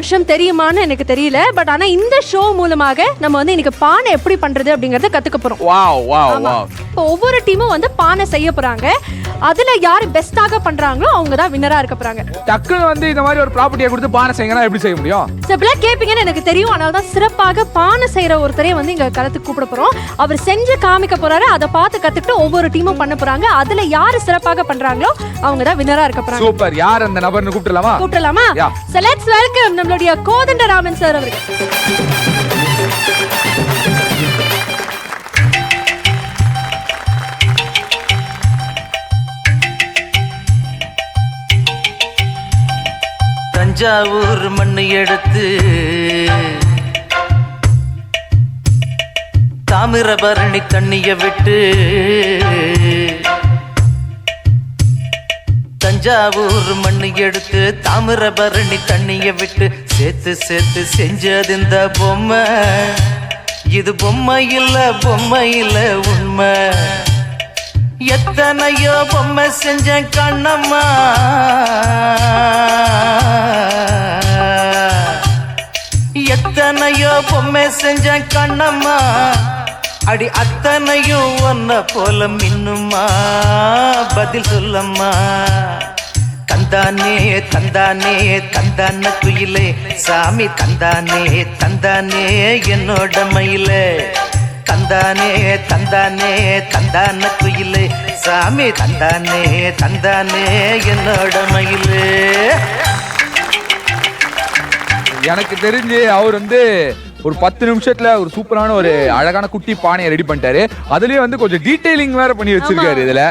விஷயம் தெரியுமான்னு எனக்கு தெரியல. பட் ஆனா இந்த ஷோ மூலமாக நம்ம வந்து இன்னைக்கு பானை எப்படி பண்றது அப்படிங்கறத கத்துக்க போறோம். Wow wow wow. இப்போ ஒவ்வொரு டீமும் வந்து பானை செய்ய போறாங்க. அதுல யாரு பெஸ்டாக பண்றாங்களோ அவங்க தான் வின்னரா இருக்க போறாங்க. டக்குனு வந்து இந்த மாதிரி ஒரு ப்ராப்பர்ட்டியை கொடுத்து பானை செய்யணும் எப்படி செய்ய முடியும்? சிம்பிளா கேப்பீங்கன்னு எனக்கு தெரியும். அதனால தான் சிறப்பாக பானை செய்யற ஒருத்தரே வந்து இங்க களத்துக்கு கூப்பிட போறோம். அவர் செஞ்சு காமிக்க போறாரு. அதை பார்த்து கத்துக்கிட்டு ஒவ்வொரு டீமும் பண்ண போறாங்க. அதுல யாரு சிறப்பாக பண்றாங்களோ அவங்க தான் வின்னரா இருக்க போறாங்க. சூப்பர். யார் அந்த நபர்னு கூப்பிடலாமா? கூப்பிடலாமா? So let's welcome நம்மளுடைய கோதண்டராமன் சார் அவர்கள். தஞ்சாவூர் மண்ணு எடுத்து தாமிரபரணி தண்ணிய விட்டு தஞ்சாவூர் மண்ணு எடுத்து தாமிரபரணி தண்ணிய விட்டு சேர்த்து சேர்த்து செஞ்சது இந்த பொம்மை. இது பொம்மை இல்ல உண்மை. எத்தனையோ பொம்மை செஞ்ச கண்ணம்மா, எத்தனையோ பொம்மை செஞ்ச கண்ணம்மா. அடி அத்தனையும் ஒன்ன போல மின்னுமா, பதில் சொல்லம்மா. தந்தானே தந்தானே தந்தான குயிலே, சாமி தந்தானே தந்தானே என்னோட மயிலே. தந்தானே தந்தானே தந்தான குயிலே, சாமி தந்தானே தந்தானே என்னோட மயிலே. எனக்கு தெரிஞ்சு அவர் வந்து ஒரு 10 நிமிஷத்துல ஒரு சூப்பரான ஒரு அழகான குட்டி பானையை ரெடி பண்ணிட்டாரு. அதுலயே வந்து கொஞ்சம் டீடைலிங் வேற பண்ணி வச்சிருக்காரு இதுல.